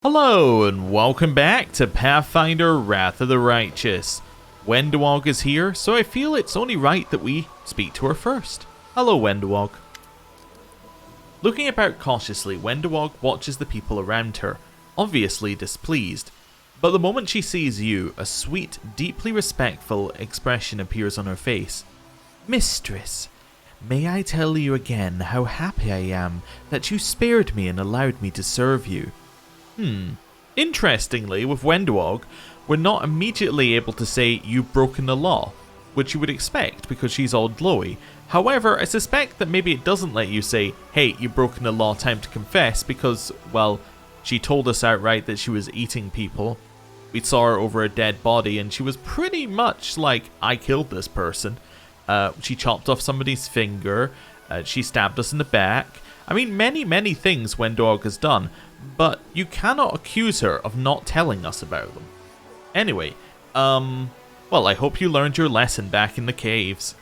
Hello and welcome back to Pathfinder Wrath of the Righteous. Wendewog is here, so I feel it's only right that we speak to her first. Hello, Wendewog. Looking about cautiously, Wendewog watches the people around her, obviously displeased. But the moment she sees you, a sweet, deeply respectful expression appears on her face. Mistress, may I tell you again how happy I am that you spared me and allowed me to serve you. Interestingly, with Wendewog, we're not immediately able to say you've broken the law, which you would expect because she's all glowy. However, I suspect that maybe it doesn't let you say, hey, you've broken the law, time to confess, because, well, she told us outright that she was eating people. We saw her over a dead body and she was pretty much like, I killed this person. She chopped off somebody's finger, she stabbed us in the back. I mean, many things Wendewog has done, but you cannot accuse her of not telling us about them. Anyway, well, I hope you learned your lesson back in the caves.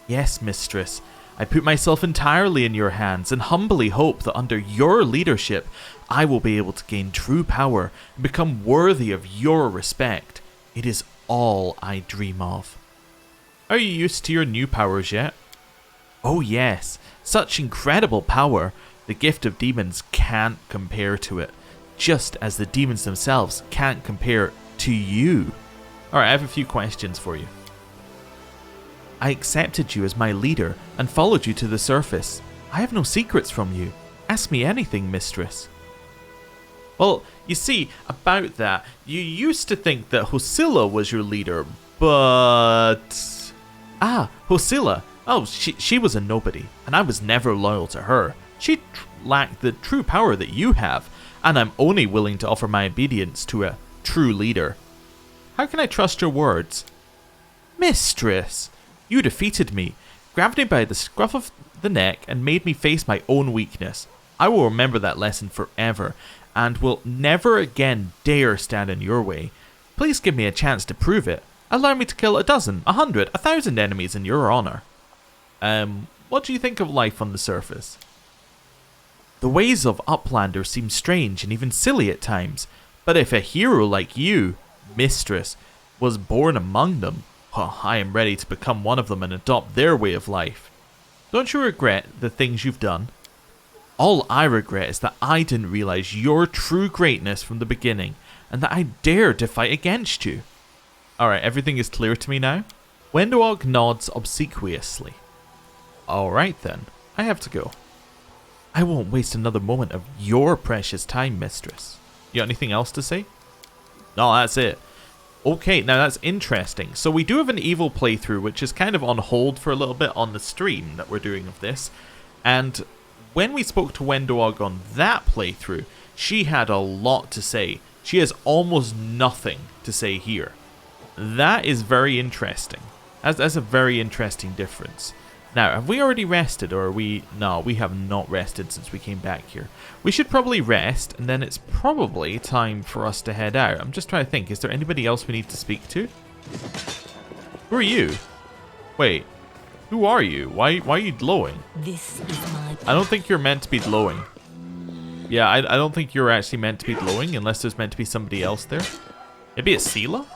Yes, mistress. I put myself entirely in your hands and humbly hope that under your leadership, I will be able to gain true power and become worthy of your respect. It is all I dream of. Are you used to your new powers yet? Oh yes, such incredible power. The gift of demons can't compare to it, just as the demons themselves can't compare to you. Alright, I have a few questions for you. I accepted you as my leader and followed you to the surface. I have no secrets from you. Ask me anything, mistress. Well, you see, about that, you used to think that Hosilla was your leader, but... Ah, Hosilla. Oh, she was a nobody, and I was never loyal to her. She lacked the true power that you have, and I'm only willing to offer my obedience to a true leader. How can I trust your words? Mistress, you defeated me, grabbed me by the scruff of the neck, and made me face my own weakness. I will remember that lesson forever, and will never again dare stand in your way. Please give me a chance to prove it. Allow me to kill 1,000, 100, 1,000 enemies in your honor. What do you think of life on the surface? The ways of Uplanders seem strange and even silly at times, but if a hero like you, mistress, was born among them, well, I am ready to become one of them and adopt their way of life. Don't you regret the things you've done? All I regret is that I didn't realize your true greatness from the beginning, and that I dared to fight against you. Alright, everything is clear to me now? Wendewog nods obsequiously. Alright then, I have to go. I won't waste another moment of your precious time, mistress. You got anything else to say? No, that's it. Okay, now that's interesting. So we do have an evil playthrough, which is kind of on hold for a little bit on the stream that we're doing of this. And when we spoke to Wendewog on that playthrough, she had a lot to say. She has almost nothing to say here. That is very interesting. That's a very interesting difference. Now, have we already rested, or are we... No, we have not rested since we came back here. We should probably rest, and then it's probably time for us to head out. I'm just trying to think, is there anybody else we need to speak to? Who are you? Wait, who are you? Why are you glowing? This is my... I don't think you're meant to be glowing. Yeah, I don't think you're actually meant to be glowing, unless there's meant to be somebody else there. Maybe it's Sela?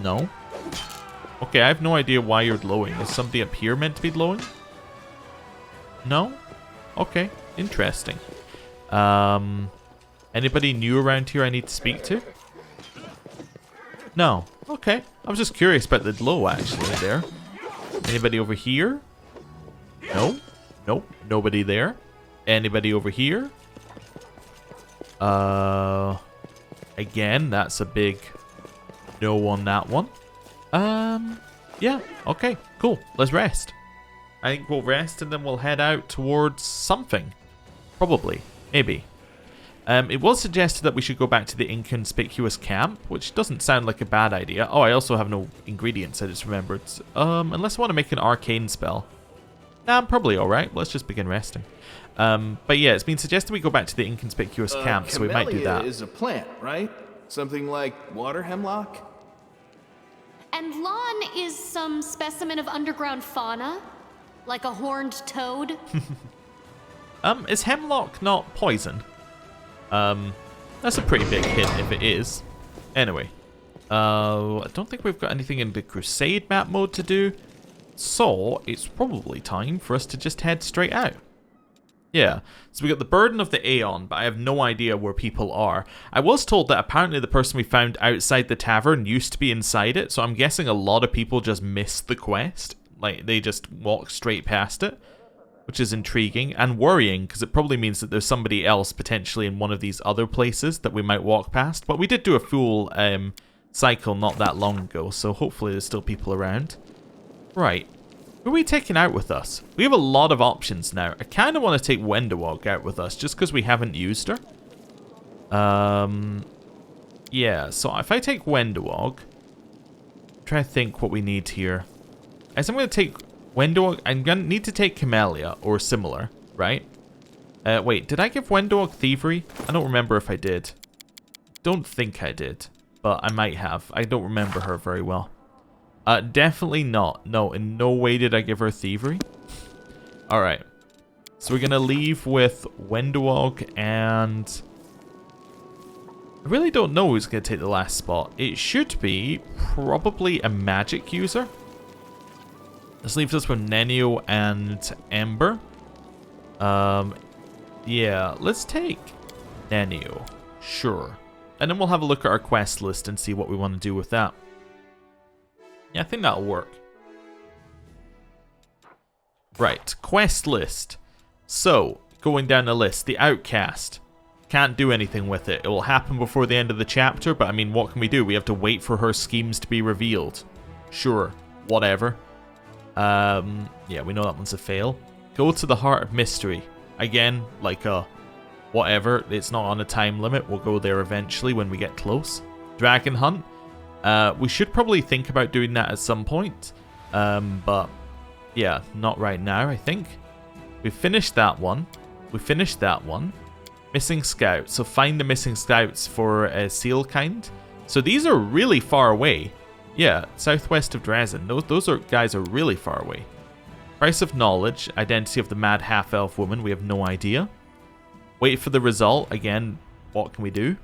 No? Okay, I have no idea why you're glowing. Is somebody up here meant to be glowing? No? Okay, interesting. Anybody new around here I need to speak to? No. Okay, I was just curious about the glow actually there. Anybody over here? No? Nope, nobody there. Anybody over here? Again, that's a big no on that one. Yeah, okay, cool. Let's rest. I think we'll rest and then we'll head out towards something. Probably. Maybe. It was suggested that we should go back to the inconspicuous camp, which doesn't sound like a bad idea. Oh, I also have no ingredients, I just remembered. Unless I want to make an arcane spell. Nah, I'm probably alright. Let's just begin resting. But yeah, it's been suggested we go back to the inconspicuous camp, so we might do that. Is a plant, right? Something like water hemlock? And lawn is some specimen of underground fauna, like a horned toad. Is hemlock not poison? That's a pretty big hit if it is. Anyway, I don't think we've got anything in the Crusade map mode to do, so it's probably time for us to just head straight out. Yeah, so we got the Burden of the Aeon, but I have no idea where people are. I was told that apparently the person we found outside the tavern used to be inside it, so I'm guessing a lot of people just missed the quest. Like, they just walked straight past it, which is intriguing and worrying, because it probably means that there's somebody else potentially in one of these other places that we might walk past. But we did do a full cycle not that long ago, so hopefully there's still people around. Right. Who are we taking out with us? We have a lot of options now. I kind of want to take Wendawog out with us, just because we haven't used her. Yeah, so if I take Wendawog, try to think what we need here. As I'm going to take Wendawog, I'm going to need to take Camellia, or similar, right? Wait, did I give Wendawog Thievery? I don't remember if I did. Don't think I did, but I might have. I don't remember her very well. Definitely not. No, in no way did I give her Thievery. Alright. So we're going to leave with Wendawog and... I really don't know who's going to take the last spot. It should be probably a magic user. This leaves us with Nenio and Ember. Yeah, let's take Nenio. Sure. And then we'll have a look at our quest list and see what we want to do with that. Yeah, I think that'll work. Right, quest list. So, going down the list, the Outcast. Can't do anything with it. It will happen before the end of the chapter, but I mean, what can we do? We have to wait for her schemes to be revealed. Sure, whatever. Yeah, we know that one's a fail. Go to the Heart of Mystery. Again, like whatever. It's not on a time limit. We'll go there eventually when we get close. Dragon Hunt. We should probably think about doing that at some point. But yeah, not right now, I think. We finished that one. We finished that one. Missing Scouts. So find the missing scouts for Seal Kind. So these are really far away. Yeah, southwest of Dresden. Those guys are really far away. Price of Knowledge. Identity of the Mad Half-Elf Woman. We have no idea. Wait for the result. Again, what can we do?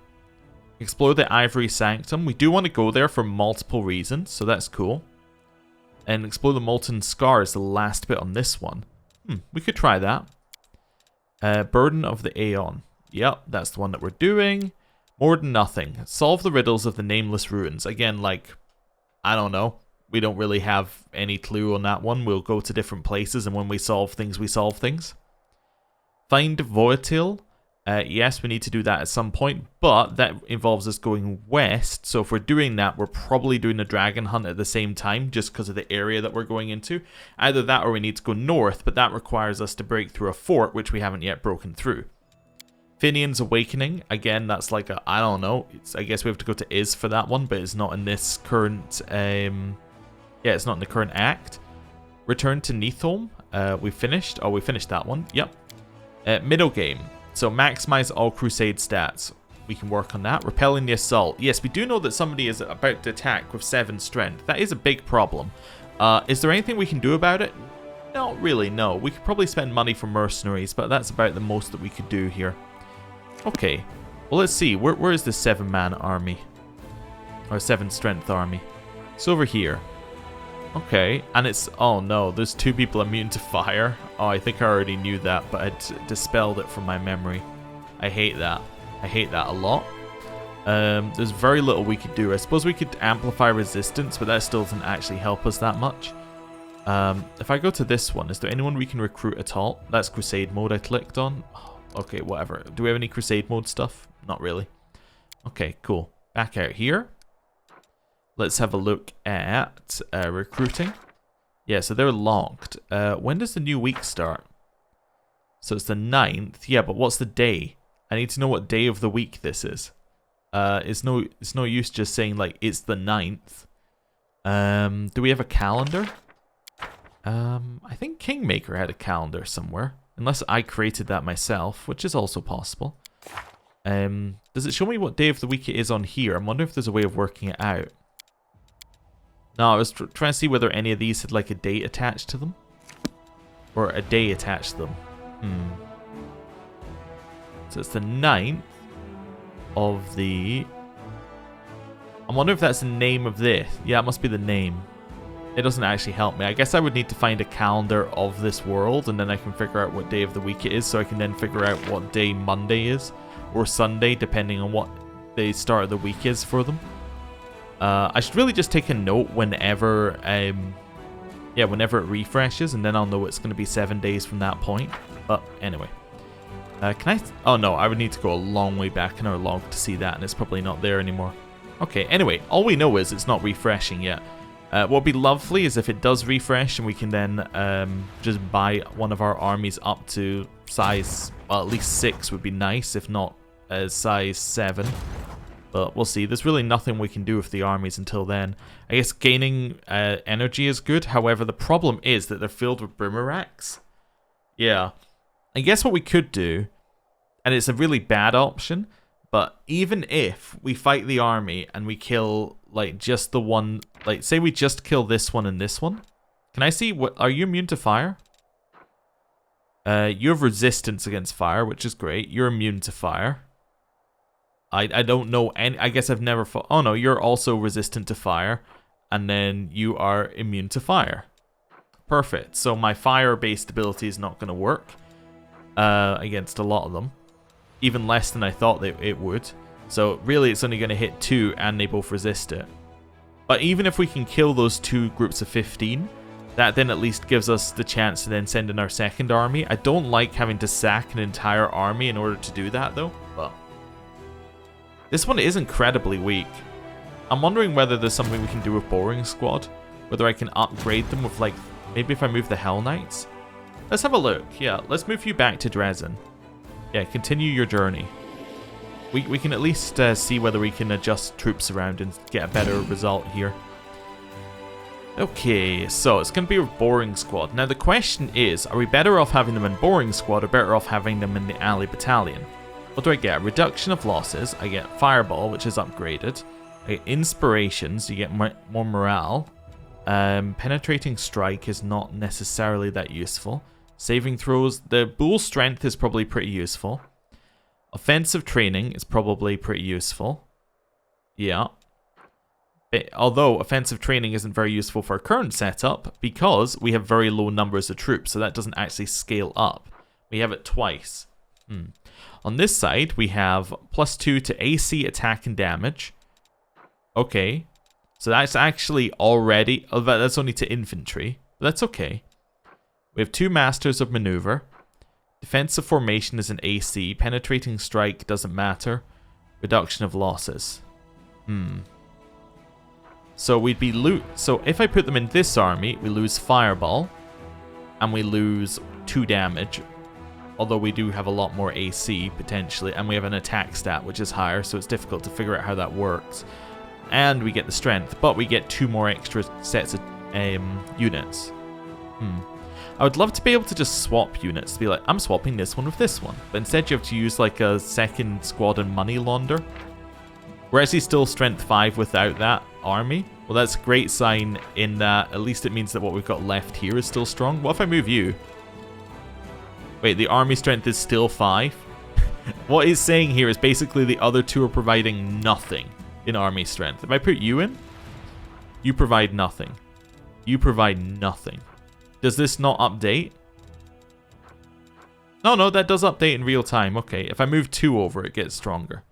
Explore the Ivory Sanctum. We do want to go there for multiple reasons, so that's cool. And explore the Molten Scar is the last bit on this one. We could try that. Burden of the Aeon. Yep, that's the one that we're doing. More than nothing. Solve the riddles of the Nameless Ruins. Again, like, I don't know. We don't really have any clue on that one. We'll go to different places, and when we solve things, we solve things. Find Voitil. Yes, we need to do that at some point, but that involves us going west. So if we're doing that, we're probably doing the Dragon Hunt at the same time, just because of the area that we're going into. Either that or we need to go north, but that requires us to break through a fort, which we haven't yet broken through. Finian's Awakening. Again, that's like a, I don't know. I guess we have to go to Iz for that one, but it's not in this current... yeah, it's not in the current act. Return to Neathholm. We finished. Oh, we finished that one. Yep. Middle game. So maximize all Crusade stats. We can work on that. Repelling the assault. Yes, we do know that somebody is about to attack with 7 strength. That is a big problem. Is there anything we can do about it? Not really, no. We could probably spend money for mercenaries, but that's about the most that we could do here. Okay. Well, let's see. Where is the 7-man army? Or 7 strength army? It's over here. Okay, and it's... Oh no, there's 2 people immune to fire. Oh, I think I already knew that, but I'd dispelled it from my memory. I hate that. I hate that a lot. There's very little we could do. I suppose we could amplify resistance, but that still doesn't actually help us that much. If I go to this one, is there anyone we can recruit at all? That's Crusade mode I clicked on. Oh, okay, whatever. Do we have any Crusade mode stuff? Not really. Okay, cool. Back out here. Let's have a look at recruiting. Yeah, so they're locked. When does the new week start? So it's the 9th. Yeah, but what's the day? I need to know what day of the week this is. It's no use just saying, like, it's the 9th. Do we have a calendar? I think Kingmaker had a calendar somewhere. Unless I created that myself, which is also possible. Does it show me what day of the week it is on here? I'm wondering if there's a way of working it out. No, I was trying to see whether any of these had like a date attached to them. Or a day attached to them. So it's the 9th. of the... I wonder if that's the name of this. Yeah, it must be the name. It doesn't actually help me. I guess I would need to find a calendar of this world, and then I can figure out what day of the week it is, so I can then figure out what day Monday is, or Sunday, depending on what the start of the week is for them. I should really just take a note whenever, whenever it refreshes, and then I'll know it's going to be 7 days from that point. But anyway. Can I... Oh no, I would need to go a long way back in our log to see that, and it's probably not there anymore. Okay, anyway, all we know is it's not refreshing yet. What would be lovely is if it does refresh and we can then just buy one of our armies up to size, well, at least 6 would be nice, if not size 7. But we'll see. There's really nothing we can do with the armies until then. I guess gaining energy is good. However, the problem is that they're filled with boomerangs. Yeah. I guess what we could do, and it's a really bad option, but even if we fight the army and we kill, like, just the one... Like, say we just kill this one and this one. Can I see what... Are you immune to fire? You have resistance against fire, which is great. You're immune to fire. I don't know any... I guess I've never fought... Oh, no, you're also resistant to fire. And then you are immune to fire. Perfect. So my fire-based ability is not going to work against a lot of them. Even less than I thought it would. So really it's only going to hit 2 and they both resist it. But even if we can kill those 2 groups of 15, that then at least gives us the chance to then send in our second army. I don't like having to sack an entire army in order to do that though. But this one is incredibly weak. I'm wondering whether there's something we can do with Boring Squad. Whether I can upgrade them with, like, maybe if I move the Hell Knights. Let's have a look. Yeah, let's move you back to Dresden. Yeah, continue your journey. We can at least see whether we can adjust troops around and get a better result here. Okay, so it's going to be a Boring Squad. Now the question is, are we better off having them in Boring Squad or better off having them in the Ally Battalion? What do I get? Reduction of losses. I get Fireball, which is upgraded. I get Inspirations. You get more morale. Penetrating Strike is not necessarily that useful. Saving throws. The Bull Strength is probably pretty useful. Offensive Training is probably pretty useful. Yeah. Although offensive training isn't very useful for our current setup because we have very low numbers of troops, so that doesn't actually scale up. We have it twice. On this side, we have +2 to AC attack and damage. Okay. So that's actually already... Oh, that's only to infantry. But that's okay. We have 2 Masters of Maneuver. Defensive Formation is an AC. Penetrating Strike doesn't matter. Reduction of losses. So we'd be So if I put them in this army, we lose Fireball. And we lose 2 damage. Although we do have a lot more AC, potentially. And we have an attack stat, which is higher. So it's difficult to figure out how that works. And we get the strength. But we get 2 more extra sets of units. I would love to be able to just swap units. To be like, I'm swapping this one with this one. But instead you have to use like a second squad and money launder. We're actually still strength 5 without that army. Well, that's a great sign in that at least it means that what we've got left here is still strong. What if I move you? Wait, the army strength is still 5? What it's saying here is basically the other 2 are providing nothing in army strength. If I put you in, you provide nothing. You provide nothing. Does this not update? No, that does update in real time. Okay, if I move 2 over, it gets stronger.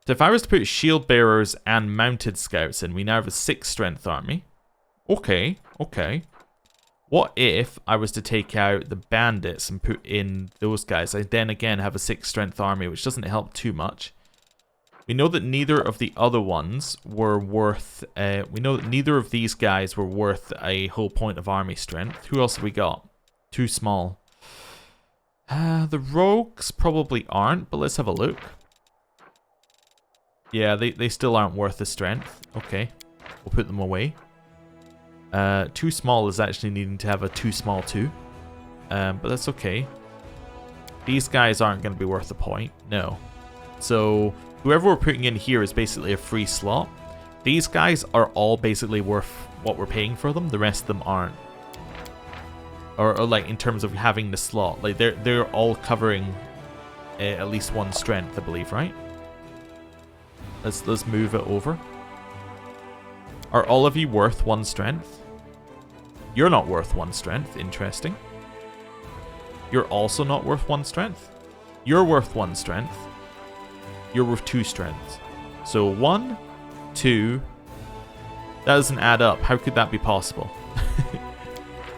So if I was to put shield bearers and mounted scouts in, we now have a 6 strength army. Okay. What if I was to take out the bandits and put in those guys? I then again have a 6 strength army, which doesn't help too much. We know that neither of the other ones were worth... we know that neither of these guys were worth a whole point of army strength. Who else have we got? Too small. The rogues probably aren't, but let's have a look. Yeah, they still aren't worth the strength. Okay, we'll put them away. Too small is actually needing to have a too small too. But that's okay. These guys aren't going to be worth a point. No. So... whoever we're putting in here is basically a free slot. These guys are all basically worth what we're paying for them. The rest of them aren't. Or like in terms of having the slot. Like they're all covering at least 1 strength, I believe, right? Let's move it over. Are all of you worth 1 strength? You're not worth 1 strength. Interesting. You're also not worth 1 strength. You're worth 1 strength. You're worth 2 strengths. So 1, 2. That doesn't add up. How could that be possible?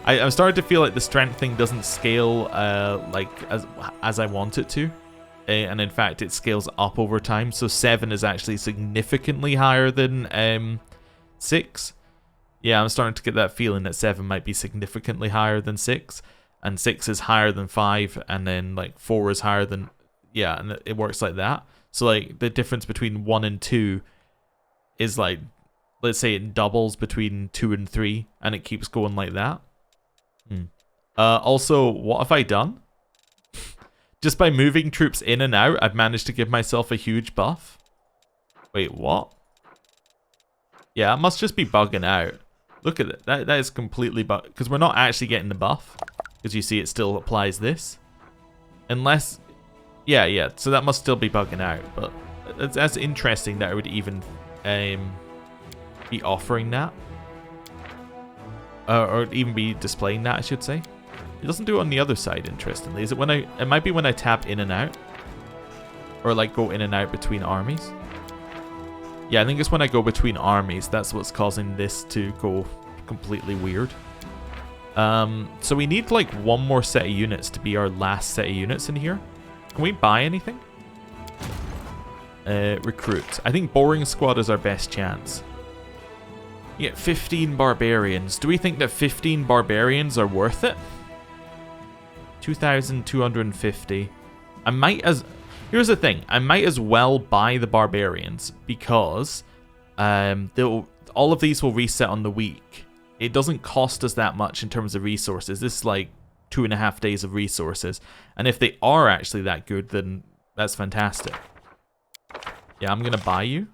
I'm starting to feel like the strength thing doesn't scale like as I want it to. And in fact, it scales up over time. So 7 is actually significantly higher than 6. Yeah, I'm starting to get that feeling that 7 might be significantly higher than 6. And 6 is higher than 5. And then like 4 is higher than... Yeah, and it works like that. So like the difference between 1 and 2 is like... Let's say it doubles between 2 and 3. And it keeps going like that. Also, what have I done? Just by moving troops in and out, I've managed to give myself a huge buff. Wait, what? Yeah, it must just be bugging out. Look at it. That is completely bugged. Because we're not actually getting the buff. Because you see it still applies this. Unless... Yeah. So that must still be bugging out. But that's interesting that it would even be offering that. Or even be displaying that, I should say. It doesn't do it on the other side, interestingly. Is it when it might be when I tap in and out? Or like go in and out between armies? Yeah, I think it's when I go between armies. That's what's causing this to go completely weird. So we need like 1 more set of units to be our last set of units in here. Can we buy anything? Recruit. I think boring squad is our best chance. Yeah, 15 barbarians. Do we think that 15 barbarians are worth it? 2,250. Here's the thing. I might as well buy the barbarians because all of these will reset on the week. It doesn't cost us that much in terms of resources. This is like 2.5 days of resources. And if they are actually that good, then that's fantastic. Yeah, I'm going to buy you.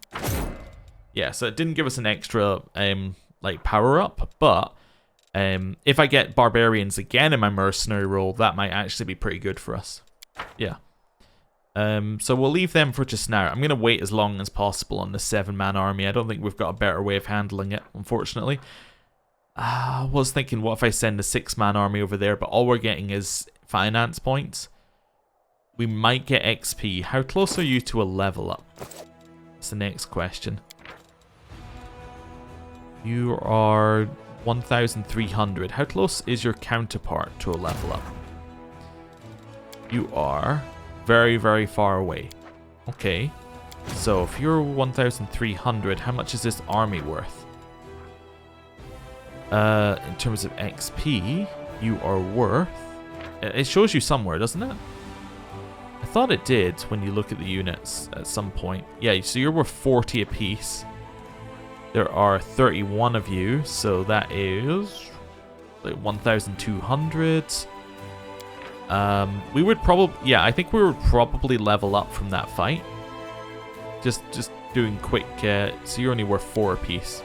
Yeah, so it didn't give us an extra like power up, but if I get barbarians again in my mercenary role, that might actually be pretty good for us. Yeah. So we'll leave them for just now. I'm going to wait as long as possible on the 7-man army. I don't think we've got a better way of handling it, unfortunately. I was thinking, what if I send a 6-man army over there, but all we're getting is finance points? We might get XP. How close are you to a level up? That's the next question. You are 1,300. How close is your counterpart to a level up? You are very, very far away. Okay. So if you're 1,300, how much is this army worth? In terms of XP, you are worth... It shows you somewhere, doesn't it? I thought it did when you look at the units at some point. Yeah, so you're worth 40 apiece. There are 31 of you, so that is like 1,200. We would probably... Yeah, I think we would probably level up from that fight. Just doing quick... so you're only worth 4 apiece.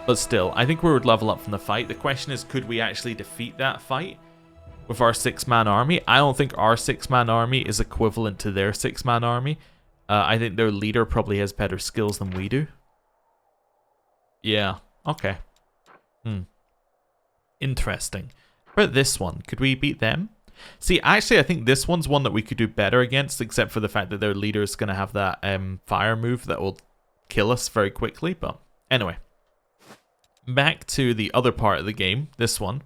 But still, I think we would level up from the fight. The question is, could we actually defeat that fight with our 6-man army? I don't think our 6-man army is equivalent to their 6-man army. I think their leader probably has better skills than we do. Yeah, okay. Interesting. What about this one? Could we beat them? See, actually, I think this one's one that we could do better against, except for the fact that their leader is going to have that fire move that will kill us very quickly. But anyway, back to the other part of the game, this one.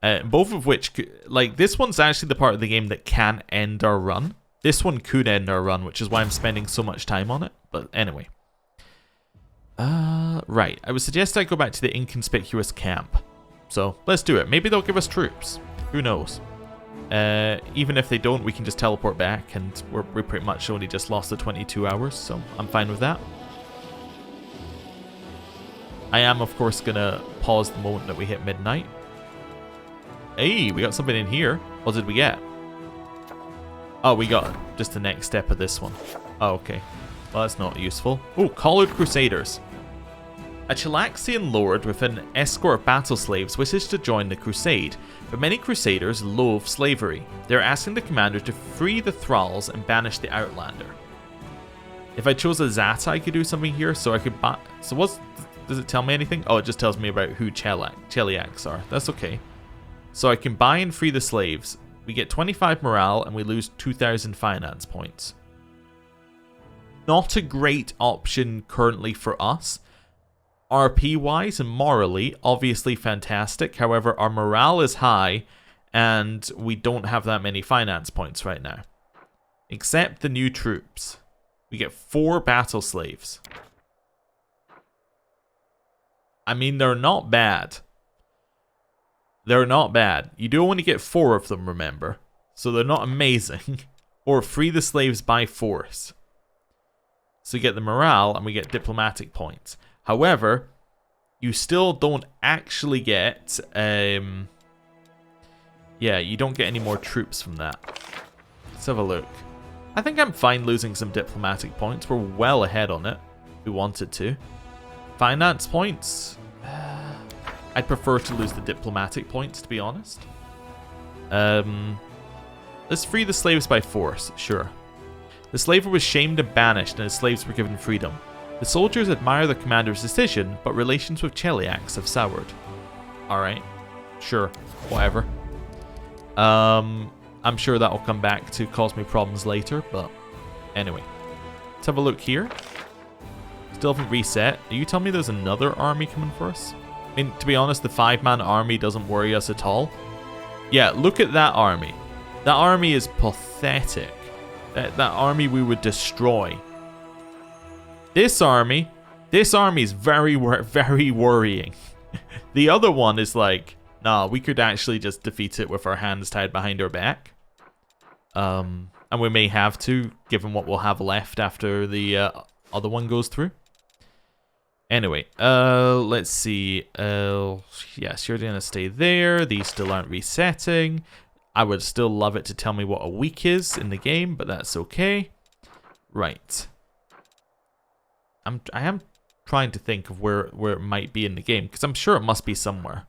Both of which, like, this one's actually the part of the game that can end our run. This one could end our run, which is why I'm spending so much time on it. But anyway. Right. I would suggest I go back to the inconspicuous camp. So, let's do it. Maybe they'll give us troops. Who knows? Even if they don't, we can just teleport back, and we pretty much only just lost the 22 hours, so I'm fine with that. I am, of course, going to pause the moment that we hit midnight. Hey, we got something in here. What did we get? Oh, we got just the next step of this one. Oh, okay. Well, that's not useful. Oh, Collared Crusaders. A Chilaxian lord with an escort of battle slaves wishes to join the crusade, but many Crusaders loathe slavery. They're asking the commander to free the thralls and banish the outlander. If I chose a Zata, I could do something here, so I could buy... So does it tell me anything? Oh, it just tells me about who Cheliacs are. That's okay. So I can buy and free the slaves. We get 25 morale, and we lose 2,000 finance points. Not a great option currently for us. RP-wise and morally, obviously fantastic. However, our morale is high, and we don't have that many finance points right now. Except the new troops. We get 4 battle slaves. I mean, they're not bad. They're not bad. You do only get 4 of them, remember. So they're not amazing. Or free the slaves by force. So you get the morale, and we get diplomatic points. However, you still don't actually get... yeah, you don't get any more troops from that. Let's have a look. I think I'm fine losing some diplomatic points. We're well ahead on it. We wanted to. Finance points? I'd prefer to lose the diplomatic points, to be honest. Let's free the slaves by force, sure. The slaver was shamed and banished, and his slaves were given freedom. The soldiers admire the commander's decision, but relations with Cheliacs have soured. Alright, sure, whatever. I'm sure that'll come back to cause me problems later, but anyway. Let's have a look here. Still haven't reset. Are you telling me there's another army coming for us? I mean, to be honest, the 5-man army doesn't worry us at all. Yeah, look at that army. That army is pathetic. That army we would destroy. This army is very worrying. The other one is like, nah, we could actually just defeat it with our hands tied behind our back. And we may have to, given what we'll have left after the other one goes through. Anyway, let's see. Yes, you're gonna stay there. These still aren't resetting. I would still love it to tell me what a week is in the game, but that's okay. Right. I am trying to think of where it might be in the game, because I'm sure it must be somewhere.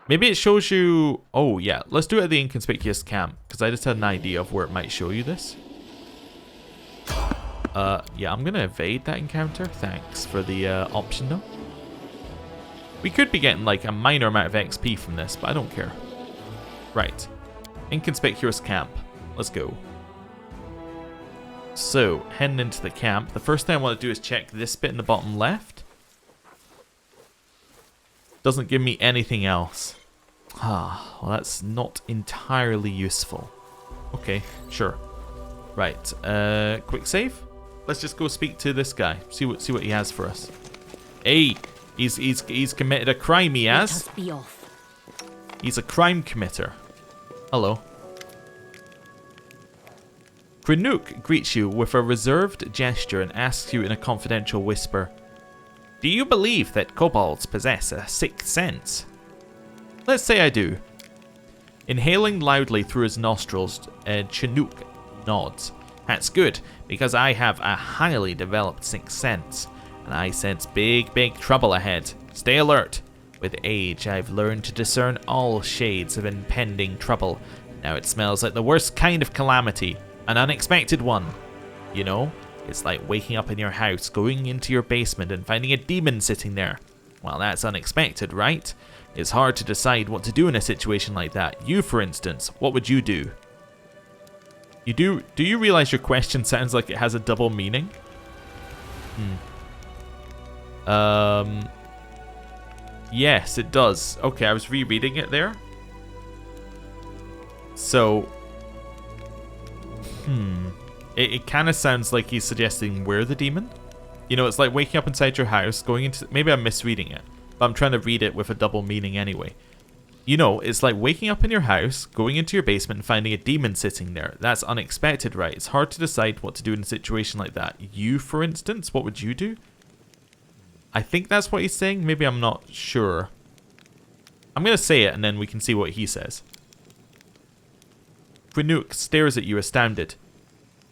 Maybe it shows you... Oh, yeah. Let's do it at the inconspicuous camp, because I just had an idea of where it might show you this. Yeah, I'm going to evade that encounter. Thanks for the option, though. We could be getting, like, a minor amount of XP from this, but I don't care. Right. Inconspicuous camp. Let's go. So, heading into the camp, the first thing I want to do is check this bit in the bottom left. Doesn't give me anything else. Ah, well, that's not entirely useful. Okay, sure. Right, quick save. Let's just go speak to this guy. See what he has for us. Hey, he's committed a crime. He has. Let us be off. He's a crime committer. Hello. Krenuk greets you with a reserved gesture and asks you in a confidential whisper, "Do you believe that kobolds possess a sixth sense?" Let's say I do. Inhaling loudly through his nostrils, Chinook nods. That's good, because I have a highly developed sixth sense, and I sense big trouble ahead. Stay alert. With age, I've learned to discern all shades of impending trouble. Now it smells like the worst kind of calamity, an unexpected one. You know, it's like waking up in your house, going into your basement and finding a demon sitting there. Well, that's unexpected, right? It's hard to decide what to do in a situation like that. You, for instance, what would you do? Do you realize your question sounds like it has a double meaning? Yes, it does. Okay, I was rereading it there. So, it kind of sounds like he's suggesting we're the demon. You know, it's like waking up inside your house, going into... Maybe I'm misreading it, but I'm trying to read it with a double meaning anyway. You know, it's like waking up in your house, going into your basement and finding a demon sitting there. That's unexpected, right? It's hard to decide what to do in a situation like that. You, for instance, what would you do? I think that's what he's saying. Maybe I'm not sure. I'm going to say it and then we can see what he says. Krenuk stares at you astounded.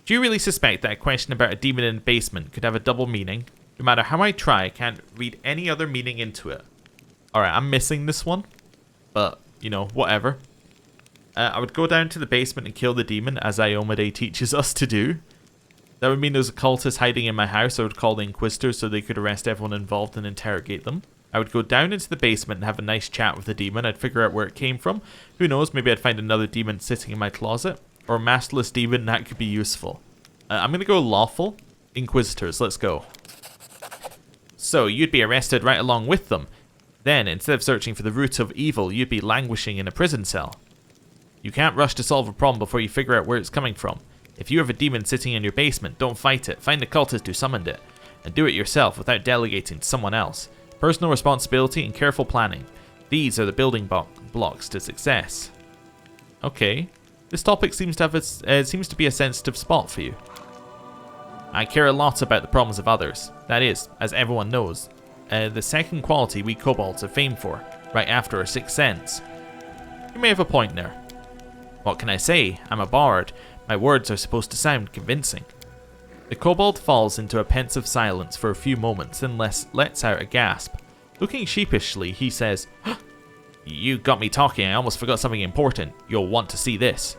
Do you really suspect that a question about a demon in the basement could have a double meaning? No matter how I try, I can't read any other meaning into it. Alright, I'm missing this one. But, you know, whatever. I would go down to the basement and kill the demon, as Iomade teaches us to do. That would mean there's a cultist hiding in my house. I would call the Inquisitors so they could arrest everyone involved and interrogate them. I would go down into the basement and have a nice chat with the demon. I'd figure out where it came from. Who knows, maybe I'd find another demon sitting in my closet. Or a masterless demon, that could be useful. I'm going to go lawful. Inquisitors, let's go. So, you'd be arrested right along with them. Then, instead of searching for the root of evil, you'd be languishing in a prison cell. You can't rush to solve a problem before you figure out where it's coming from. If you have a demon sitting in your basement, don't fight it. Find the cultist who summoned it. And do it yourself without delegating to someone else. Personal responsibility and careful planning. These are the building blocks to success. Okay. This topic seems to be a sensitive spot for you. I care a lot about the problems of others. That is, as everyone knows, the second quality we kobolds are famed for, right after our sixth sense. You may have a point there. What can I say? I'm a bard. My words are supposed to sound convincing. The kobold falls into a pensive silence for a few moments, then lets out a gasp. Looking sheepishly, he says, You got me talking, I almost forgot something important. You'll want to see this.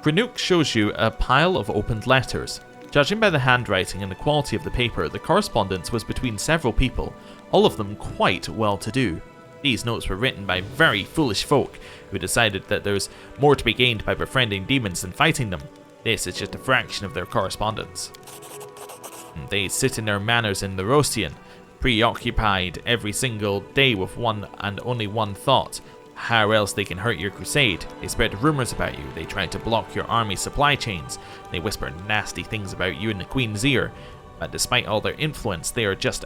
Krenuk shows you a pile of opened letters. Judging by the handwriting and the quality of the paper, the correspondence was between several people, all of them quite well-to-do. These notes were written by very foolish folk who decided that there's more to be gained by befriending demons than fighting them. This is just a fraction of their correspondence. They sit in their manors in the Rosian, preoccupied every single day with one and only one thought: how else they can hurt your crusade. They spread rumors about you, they try to block your army's supply chains, they whisper nasty things about you in the Queen's ear, but despite all their influence, they are just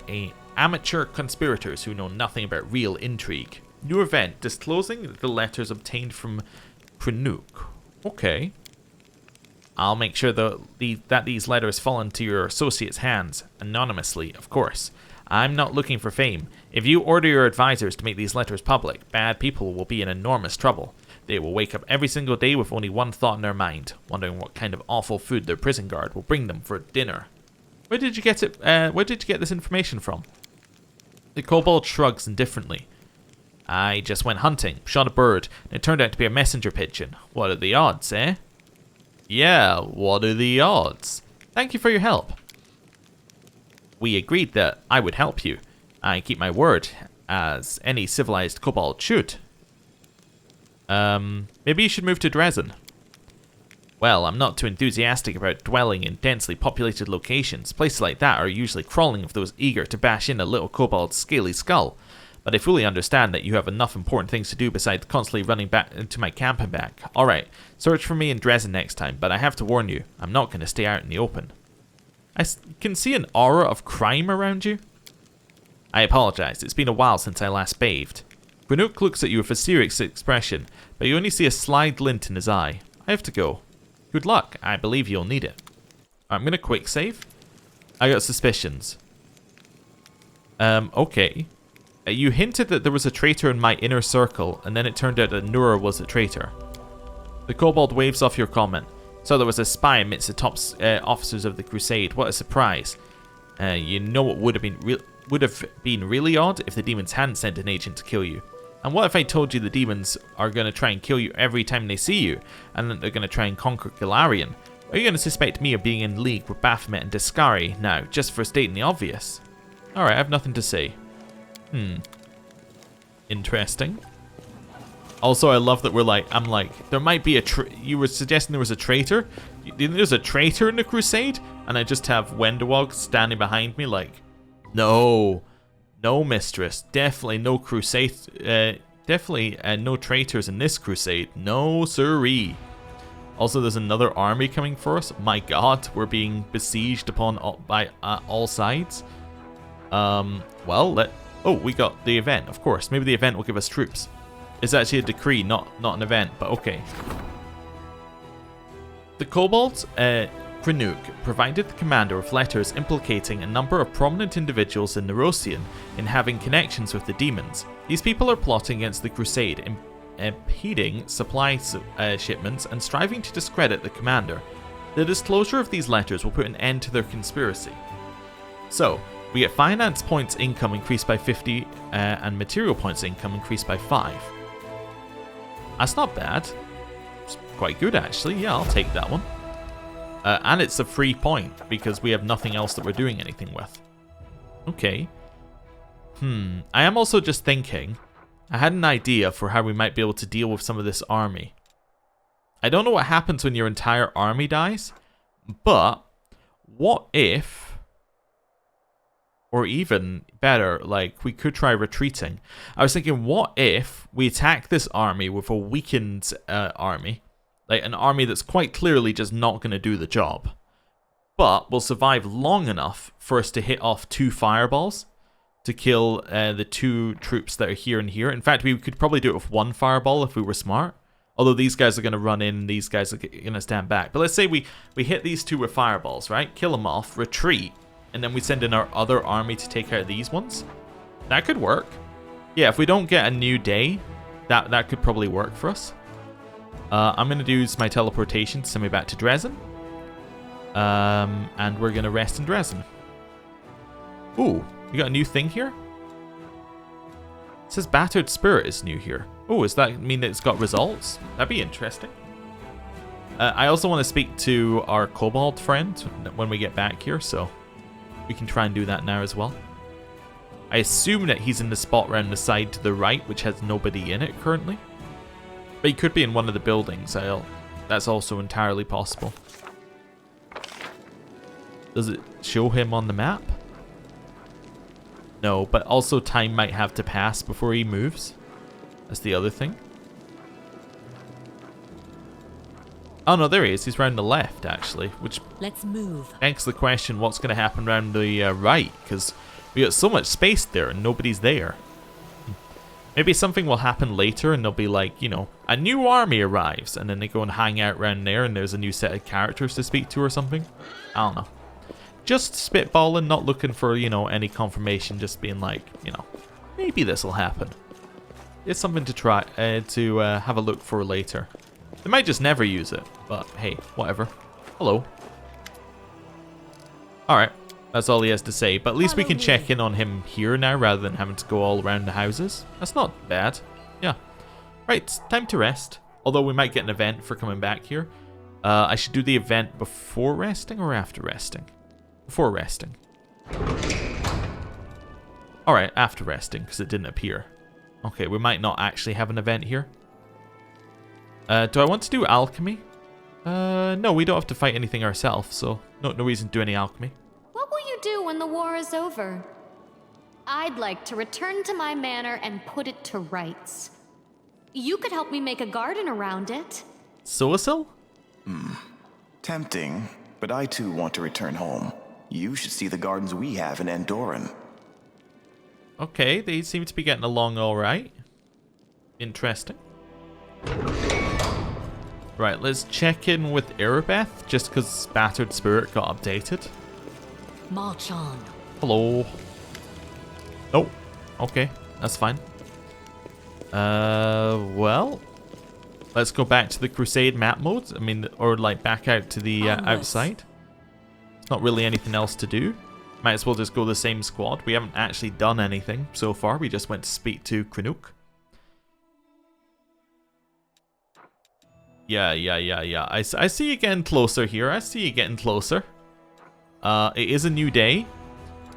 amateur conspirators who know nothing about real intrigue. New event, disclosing the letters obtained from Krenuk. Okay. I'll make sure that these letters fall into your associates' hands, anonymously, of course. I'm not looking for fame. If you order your advisors to make these letters public, bad people will be in enormous trouble. They will wake up every single day with only one thought in their mind, wondering what kind of awful food their prison guard will bring them for dinner. Where did you get it? Where did you get this information from? The kobold shrugs indifferently. I just went hunting, shot a bird, and it turned out to be a messenger pigeon. What are the odds, eh? Yeah, what are the odds? Thank you for your help. We agreed that I would help you. I keep my word, as any civilized kobold should. Maybe you should move to Dresden. Well, I'm not too enthusiastic about dwelling in densely populated locations. Places like that are usually crawling with those eager to bash in a little kobold's scaly skull. But I fully understand that you have enough important things to do besides constantly running back into my camp and back. Alright, search for me in Dresden next time, but I have to warn you, I'm not going to stay out in the open. I can see an aura of crime around you. I apologize, it's been a while since I last bathed. Krenuk looks at you with a serious expression, but you only see a sly glint in his eye. I have to go. Good luck, I believe you'll need it. I'm going to quick save. I got suspicions. Okay. You hinted that there was a traitor in my inner circle, and then it turned out that Nura was a traitor. The kobold waves off your comment. So there was a spy amidst the top officers of the Crusade. What a surprise. You know what would have been really odd if the demons hadn't sent an agent to kill you. And what if I told you the demons are going to try and kill you every time they see you, and that they're going to try and conquer Golarion? Are you going to suspect me of being in league with Baphomet and Deskari now, just for stating the obvious? Alright, I have nothing to say. Interesting. Also, I love that I'm like, there might be you were suggesting there was a traitor? You think there's a traitor in the Crusade? And I just have Wendewog standing behind me like, no, mistress, definitely no crusade, definitely no traitors in this crusade, no siree. Also, there's another army coming for us. My god, we're being besieged upon by all sides. Well, we got the event, of course. Maybe the event will give us troops. It's actually a decree, not an event, but okay. The kobolds, Krenuk, provided the commander with letters implicating a number of prominent individuals in Nerosian in having connections with the demons. These people are plotting against the Crusade, impeding supply shipments and striving to discredit the commander. The disclosure of these letters will put an end to their conspiracy. So, we get finance points income increased by 50 and material points income increased by 5. That's not bad. It's quite good actually. Yeah, I'll take that one. And it's a free point, because we have nothing else that we're doing anything with. Okay. I am also just thinking, I had an idea for how we might be able to deal with some of this army. I don't know what happens when your entire army dies, but what if, or even better, like, we could try retreating. I was thinking, what if we attack this army with a weakened army, like an army that's quite clearly just not going to do the job, but will survive long enough for us to hit off 2 fireballs to kill the 2 troops that are here and here. In fact, we could probably do it with 1 fireball if we were smart. Although these guys are going to run in, and these guys are going to stand back. But let's say we hit these 2 with fireballs, right? Kill them off, retreat, and then we send in our other army to take out these ones. That could work. Yeah, if we don't get a new day, that could probably work for us. I'm going to use my teleportation to send me back to Dresden. And we're going to rest in Dresden. Ooh, we got a new thing here? It says Battered Spirit is new here. Oh, does that mean that it's got results? That'd be interesting. I also want to speak to our Kobold friend when we get back here, so we can try and do that now as well. I assume that he's in the spot around the side to the right, which has nobody in it currently. But he could be in one of the buildings. That's also entirely possible. Does it show him on the map? No, but also time might have to pass before he moves. That's the other thing. Oh no, there he is. He's round the left, actually. Which let's move. Begs the question, what's going to happen round the right? Because we got so much space there and nobody's there. Maybe something will happen later and they'll be like, you know, a new army arrives, and then they go and hang out round there and there's a new set of characters to speak to or something. I don't know. Just spitballing, not looking for, you know, any confirmation, just being like, you know, maybe this will happen. It's something to try, to have a look for later. They might just never use it, but hey, whatever. Hello. Alright, that's all he has to say, but at least we can check in on him here now rather than having to go all around the houses. That's not bad. Yeah. Right, time to rest. Although we might get an event for coming back here. I should do the event before resting or after resting? Before resting. Alright, after resting, because it didn't appear. Okay, we might not actually have an event here. Do I want to do alchemy? No, we don't have to fight anything ourselves, so no reason to do any alchemy. What will you do when the war is over? I'd like to return to my manor and put it to rights. You could help me make a garden around it. Soasil? Tempting, but I too want to return home. You should see the gardens we have in Andoran. Okay, they seem to be getting along alright. Interesting. Right, let's check in with Erebeth, just because Battered Spirit got updated. March on. Hello. Oh, okay, that's fine. Well, let's go back to the Crusade map mode. I mean, or like back out to the outside. There's not really anything else to do. Might as well just go the same squad. We haven't actually done anything so far. We just went to speak to Krenuk. Yeah. I see you getting closer here. I see you getting closer. It is a new day.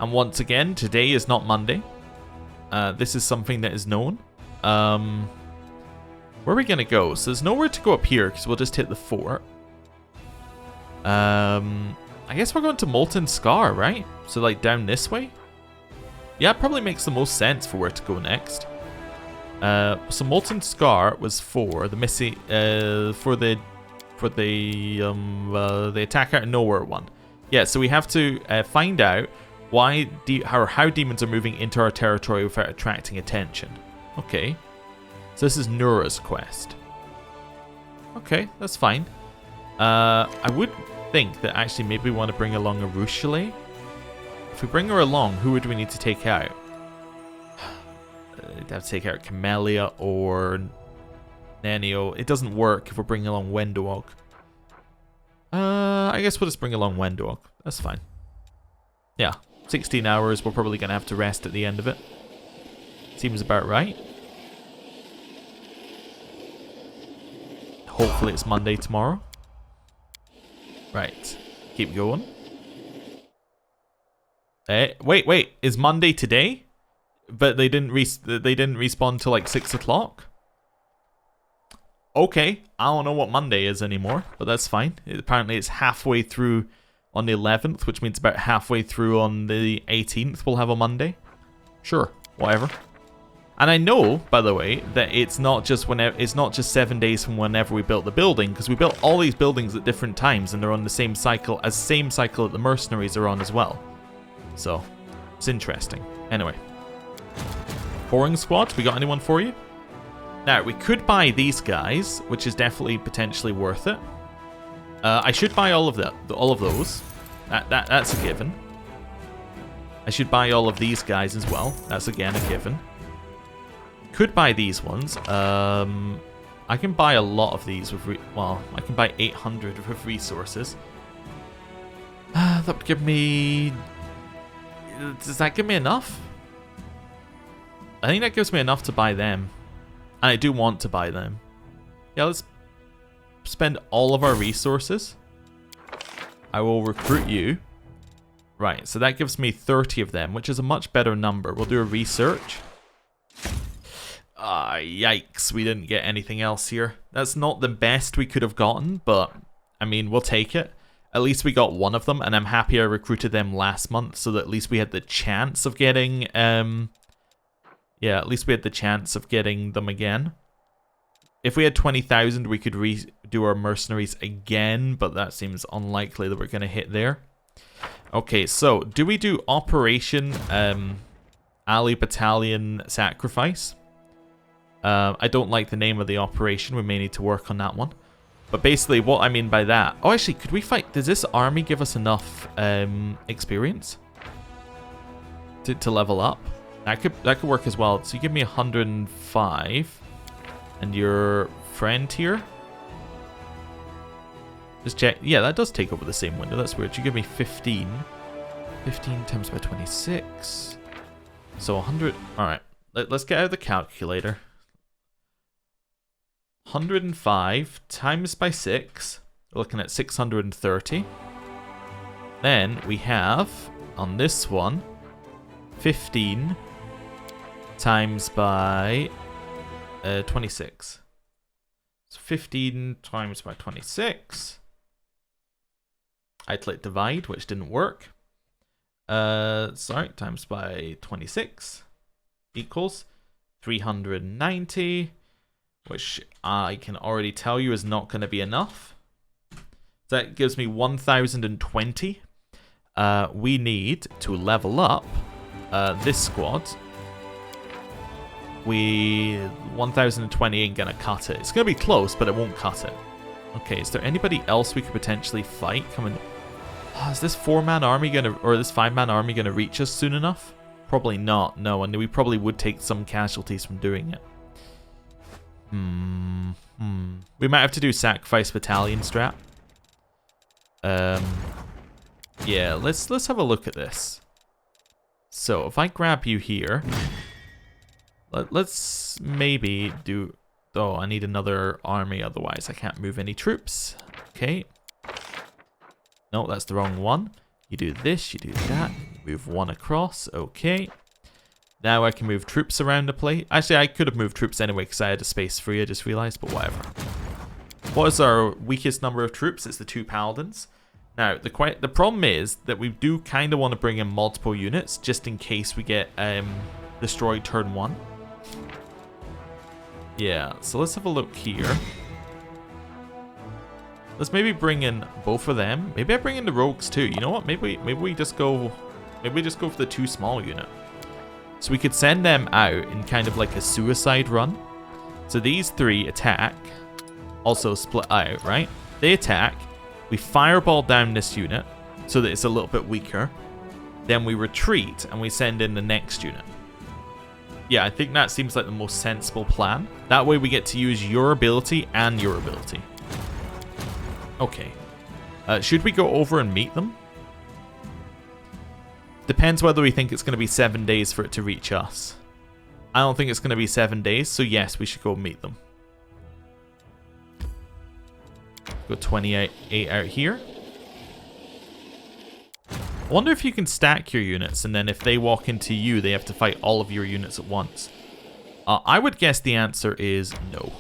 And once again, today is not Monday. This is something that is known. Where are we going to go? So there's nowhere to go up here because we'll just hit the fort. I guess we're going to Molten Scar, right? So like down this way? Yeah, it probably makes the most sense for where to go next. So Molten Scar was for the missing for the attack out of nowhere one. Yeah, so we have to find out why how demons are moving into our territory without attracting attention. Okay. So this is Nura's quest. Okay, that's fine. I would think that actually maybe we want to bring along a Rushale. If we bring her along, who would we need to take out? We'd have to take out Camellia or Nenio. It doesn't work if we're bringing along Wendowog. I guess we'll just bring along Wendowog. That's fine. Yeah, 16 hours. We're probably going to have to rest at the end of it. Seems about right. Hopefully it's Monday tomorrow. Right. Keep going. Wait. Is Monday today? But they didn't respawn till like 6 o'clock? Okay. I don't know what Monday is anymore, but that's fine. Apparently it's halfway through on the 11th, which means about halfway through on the 18th we'll have a Monday. Sure. Whatever. And I know, by the way, that it's not just 7 days from whenever we built the building, because we built all these buildings at different times, and they're on the same cycle that the mercenaries are on as well. So, it's interesting. Anyway. Boring squad, we got anyone for you? Now, we could buy these guys, which is definitely potentially worth it. I should buy all of those. That's a given. I should buy all of these guys as well. That's again a given. Could buy these ones. I can buy a lot of these with I can buy 800 with resources. That would give me... Does that give me enough? I think that gives me enough to buy them. And I do want to buy them. Yeah, let's spend all of our resources. I will recruit you. Right, so that gives me 30 of them, which is a much better number. We'll do a research. Yikes, we didn't get anything else here. That's not the best we could have gotten, but, I mean, we'll take it. At least we got one of them, and I'm happy I recruited them last month, so that at least we had the chance of getting, at least we had the chance of getting them again. If we had 20,000, we could redo our mercenaries again, but that seems unlikely that we're going to hit there. Okay, so, do we do Operation Ali Battalion Sacrifice? I don't like the name of the operation. We may need to work on that one. But basically, what I mean by that... Oh, actually, could we fight... Does this army give us enough experience to level up? That could work as well. So you give me 105. And your friend here? Just check. Yeah, that does take over the same window. That's weird. You give me 15. 15 times by 26. So 100... Alright. Let's get out the calculator. 105 times by 6. We're looking at 630. Then we have, on this one, 15 times by 26. So 15 times by 26. I clicked divide, which didn't work. Sorry, times by 26 equals 390, which I can already tell you is not going to be enough. That gives me 1,020. We need to level up this squad. 1,020 ain't gonna cut it. It's gonna be close, but it won't cut it. Okay, is there anybody else we could potentially fight? Is this 4-man army gonna, or this 5-man army gonna reach us soon enough? Probably not. No, and we probably would take some casualties from doing it. We might have to do sacrifice battalion strat. Yeah, let's have a look at this. So if I grab you here, let's maybe do... Oh, I need another army, otherwise I can't move any troops. Okay. No, that's the wrong one. You do this, you do that. Move one across. Okay. Now I can move troops around the place. Actually, I could have moved troops anyway because I had a space free, I just realized, but whatever. What is our weakest number of troops? It's the 2 paladins. Now, the problem is that we do kind of want to bring in multiple units just in case we get destroyed turn 1. Yeah, so let's have a look here. Let's maybe bring in both of them. Maybe I bring in the rogues too. You know what? Maybe we just go for the 2 small unit. So we could send them out in kind of like a suicide run. So these 3 attack, also split out, right? They attack. We fireball down this unit so that it's a little bit weaker. Then we retreat and we send in the next unit. Yeah, I think that seems like the most sensible plan. That way we get to use your ability and your ability. Okay. Should we go over and meet them? Depends whether we think it's going to be 7 days for it to reach us. I don't think it's going to be 7 days, so yes, we should go meet them. Go 28 out here. I wonder if you can stack your units, and then if they walk into you, they have to fight all of your units at once. I would guess the answer is no.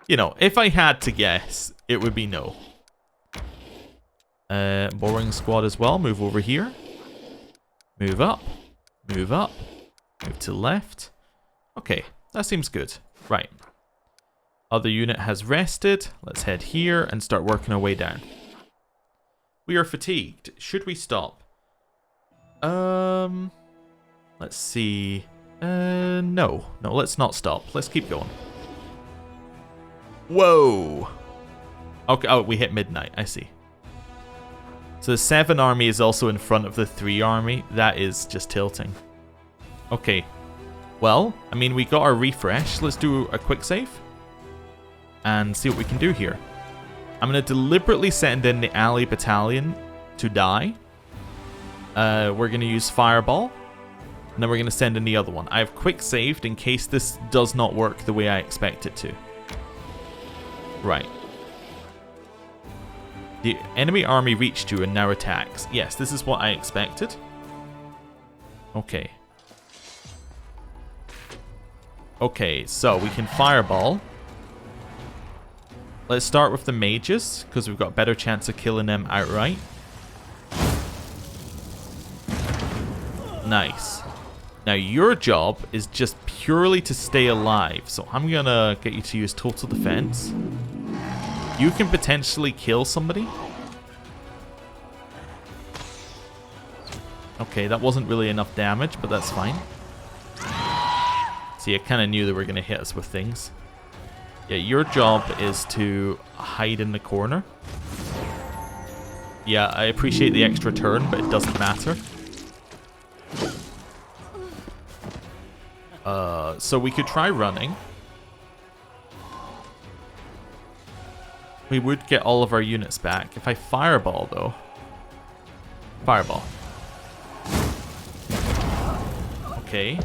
You know, if I had to guess, it would be no. Boring squad as well. Move over here. Move up. Move up. Move to the left. Okay, that seems good. Right. Other unit has rested. Let's head here and start working our way down. We are fatigued. Should we stop? Let's see. No. No, let's not stop. Let's keep going. Whoa. Okay, oh, we hit midnight. I see. So the 7 army is also in front of the 3 army. That is just tilting. Okay. Well, I mean, we got our refresh. Let's do a quick save. And see what we can do here. I'm going to deliberately send in the ally battalion to die. We're going to use Fireball. And then we're going to send in the other one. I have quick saved in case this does not work the way I expect it to. Right. The enemy army reached you and now attacks. Yes, this is what I expected. Okay. Okay, so we can Fireball. Let's start with the mages, because we've got a better chance of killing them outright. Nice. Now your job is just purely to stay alive, so I'm gonna get you to use total defense. You can potentially kill somebody. Okay, that wasn't really enough damage, but that's fine. See, I kind of knew they were gonna hit us with things. Yeah, your job is to hide in the corner. Yeah, I appreciate the extra turn, but it doesn't matter. So we could try running. We would get all of our units back. If I Fireball, though. Fireball. Okay.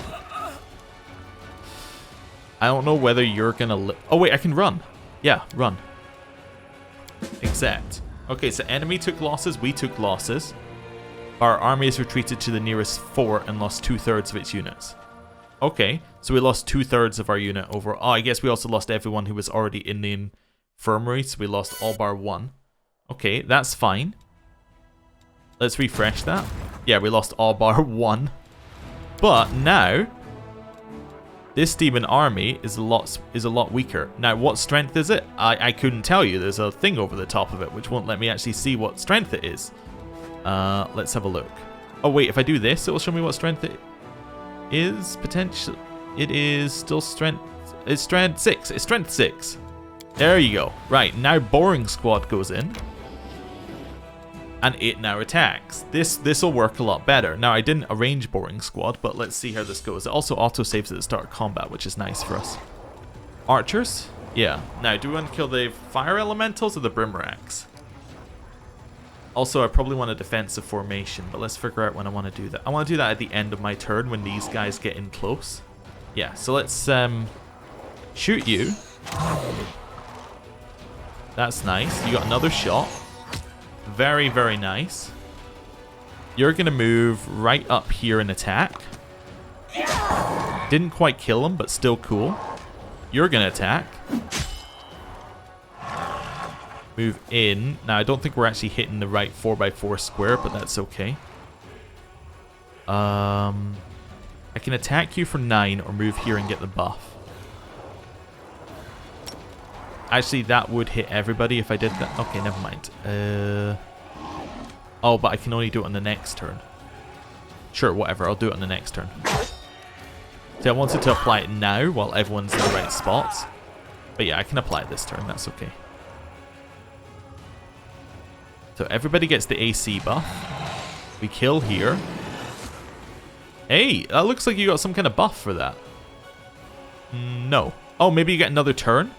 I don't know whether you're gonna oh wait, I can run. Yeah, run. Accept. Okay, so enemy took losses, we took losses. Our army has retreated to the nearest fort and lost 2/3 of its units. Okay, so we lost 2/3 of our unit over. Oh, I guess we also lost everyone who was already in the infirmary, so we lost all bar 1. Okay, that's fine. Let's refresh that. Yeah, we lost all bar 1. But now this demon army is a lot weaker. Now, what strength is it? I couldn't tell you. There's a thing over the top of it which won't let me actually see what strength it is. Let's have a look. Oh wait, if I do this, it will show me what strength it is. Potential. It is still strength. It's strength 6. It's strength 6. There you go. Right, now Boring Squad goes in. And it now attacks. This will work a lot better. Now, I didn't arrange Boring Squad, but let's see how this goes. It also auto-saves at the start of combat, which is nice for us. Archers? Yeah. Now, do we want to kill the Fire Elementals or the Brimracks? Also, I probably want a defensive formation, but let's figure out when I want to do that. I want to do that at the end of my turn when these guys get in close. Yeah, so let's shoot you. That's nice. You got another shot. Very, very nice. You're going to move right up here and attack. Didn't quite kill him, but still cool. You're going to attack. Move in. Now, I don't think we're actually hitting the right 4x4 square, but that's okay. I can attack you for 9 or move here and get the buff. Actually, that would hit everybody if I did that. Okay, never mind. Oh, but I can only do it on the next turn. Sure, whatever. I'll do it on the next turn. See, I wanted to apply it now while everyone's in the right spots. But yeah, I can apply it this turn. That's okay. So everybody gets the AC buff. We kill here. Hey, that looks like you got some kind of buff for that. No. Oh, maybe you get another turn?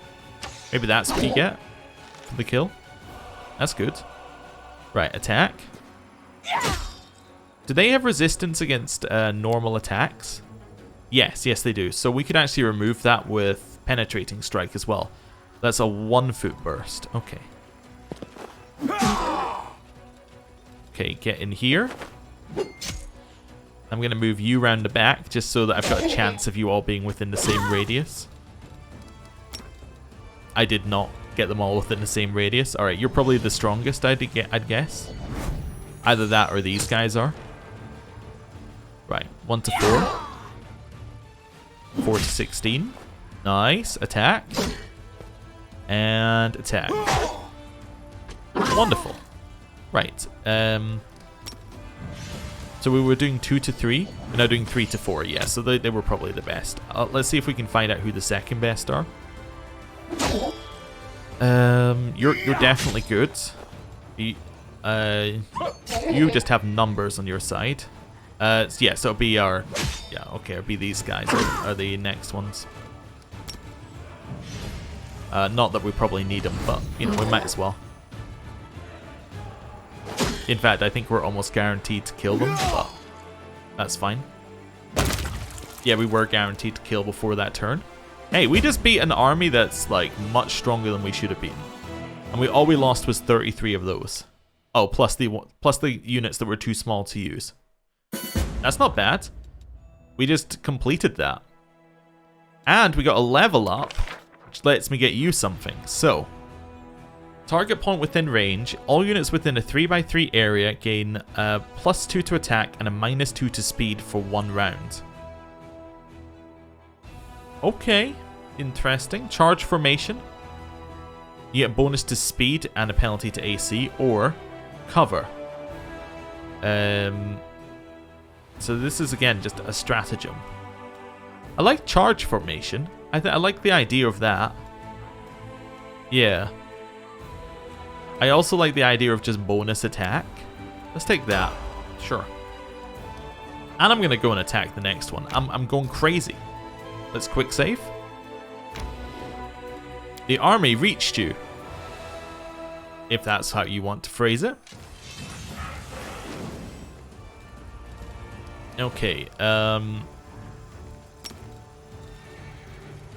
Maybe that's what you get for the kill. That's good. Right, attack. Do they have resistance against normal attacks? Yes, yes they do. So we could actually remove that with Penetrating Strike as well. That's a 1-foot burst. Okay. Okay, Okay, get in here. I'm going to move you around the back just so that I've got a chance of you all being within the same radius. I did not get them all within the same radius. Alright, you're probably the strongest, I'd guess. Either that or these guys are. Right, 1 to 4. 4 to 16. Nice. Attack. And attack. Wonderful. Right. So we were doing 2 to 3. We're now doing 3 to 4. Yeah, so they were probably the best. Let's see if we can find out who the second best are. You're definitely good. You just have numbers on your side. Yeah, so it'll be our... Yeah, okay, it'll be these guys are the next ones. Not that we probably need them, but, you know, we might as well. In fact, I think we're almost guaranteed to kill them, but that's fine. Yeah, we were guaranteed to kill before that turn. Hey, we just beat an army that's, like, much stronger than we should have beaten. And all we lost was 33 of those. Oh, plus the units that were too small to use. That's not bad. We just completed that. And we got a level up, which lets me get you something. So, target point within range. All units within a 3x3 area gain +2 to attack and a -2 to speed for 1 round. Okay, interesting. Charge formation. You get a bonus to speed and a penalty to AC, or cover. So this is again just a stratagem. I like charge formation. I like the idea of that. Yeah. I also like the idea of just bonus attack. Let's take that. Sure. And I'm gonna go and attack the next one. I'm going crazy. Let's quick save. The army reached you. If that's how you want to phrase it. Okay,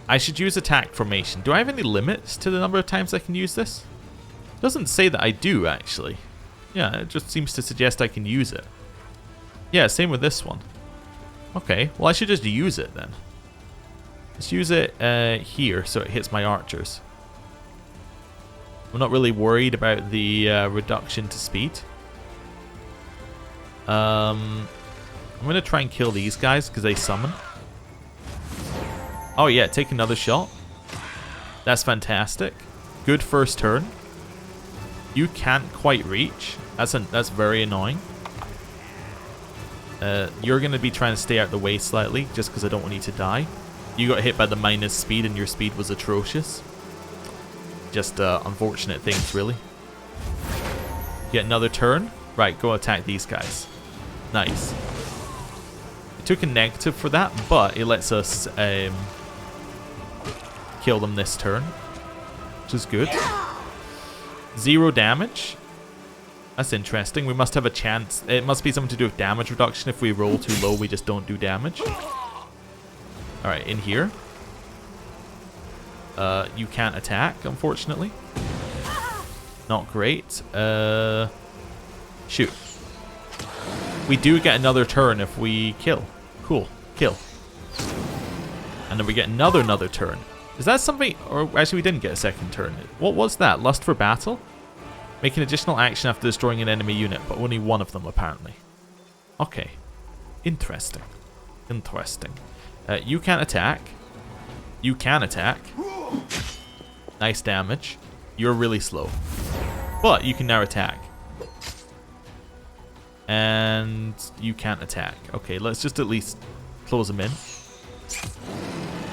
I should use attack formation. Do I have any limits to the number of times I can use this? Doesn't say that I do, actually. Yeah, it just seems to suggest I can use it. Yeah, same with this one. Okay, well I should just use it then. Let's use it here so it hits my archers. I'm not really worried about the reduction to speed. I'm going to try and kill these guys because they summon. Oh yeah, take another shot. That's fantastic. Good first turn. You can't quite reach. That's very annoying. You're going to be trying to stay out the way slightly just because I don't want you to die. You got hit by the minus speed and your speed was atrocious. Just unfortunate things, really. Get another turn. Right, go attack these guys. Nice. It took a negative for that, but it lets us kill them this turn, which is good. 0 damage. That's interesting. We must have a chance. It must be something to do with damage reduction. If we roll too low, we just don't do damage. Alright, in here. You can't attack, unfortunately. Not great. Shoot. We do get another turn if we kill. Cool. Kill. And then we get another turn. Is that something... Or actually, we didn't get a second turn. What was that? Lust for battle? Make an additional action after destroying an enemy unit, but only one of them, apparently. Okay. Interesting. Interesting. You can't attack. You can attack. Nice damage. You're really slow. But you can now attack. And you can't attack. Okay, let's just at least close them in.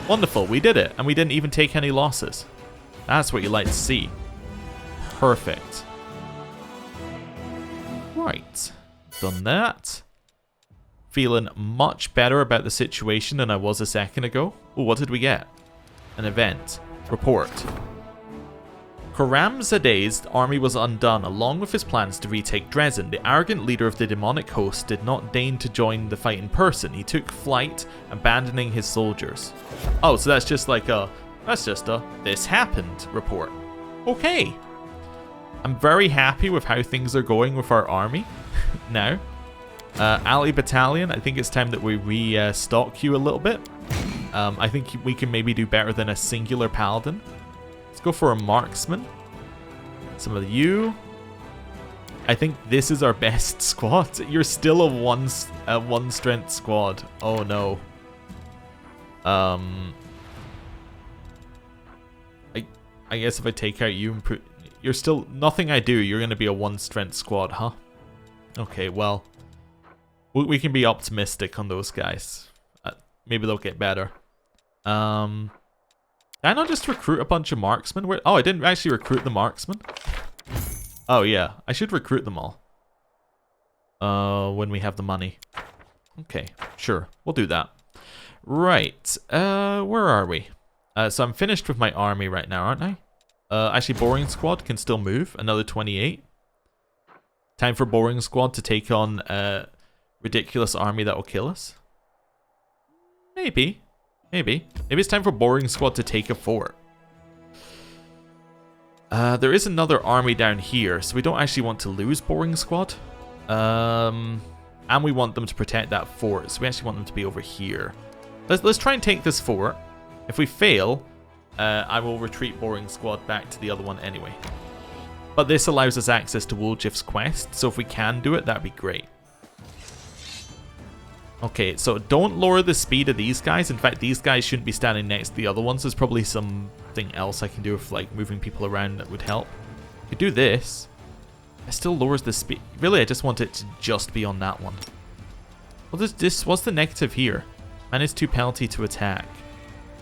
Wonderful, we did it. And we didn't even take any losses. That's what you like to see. Perfect. Right. Done that. Feeling much better about the situation than I was a second ago. Oh, what did we get? An event. Report. Khurramzadeh's army was undone along with his plans to retake Dresden. The arrogant leader of the demonic host did not deign to join the fight in person. He took flight, abandoning his soldiers. Oh, so that's just like a... That's just a... This happened report. Okay. I'm very happy with how things are going with our army now. Ally Battalion, I think it's time that we restock you a little bit. I think we can maybe do better than a singular paladin. Let's go for a marksman. Some of you. I think this is our best squad. You're still a one strength squad. Oh no. I guess if I take out you, you're still nothing I do. You're gonna be a 1 strength squad, huh? Okay, well, we can be optimistic on those guys. Maybe they'll get better. Did I not just recruit a bunch of marksmen? Oh, I didn't actually recruit the marksmen. Oh yeah, I should recruit them all. When we have the money. Okay, sure, we'll do that. Right, where are we? So I'm finished with my army right now, aren't I? Actually, Boring Squad can still move. Another 28. Time for Boring Squad to take on a ridiculous army that will kill us. Maybe. Maybe it's time for Boring Squad to take a fort. There is another army down here, so we don't actually want to lose Boring Squad. And we want them to protect that fort, so we actually want them to be over here. Let's try and take this fort. If we fail, I will retreat Boring Squad back to the other one anyway. But this allows us access to Woljif's quest, so if we can do it, that'd be great. Okay, so don't lower the speed of these guys. In fact, these guys shouldn't be standing next to the other ones. There's probably something else I can do with like moving people around that would help. I could do this. It still lowers the speed. Really, I just want it to just be on that one. Well, what's the negative here? -2 penalty to attack.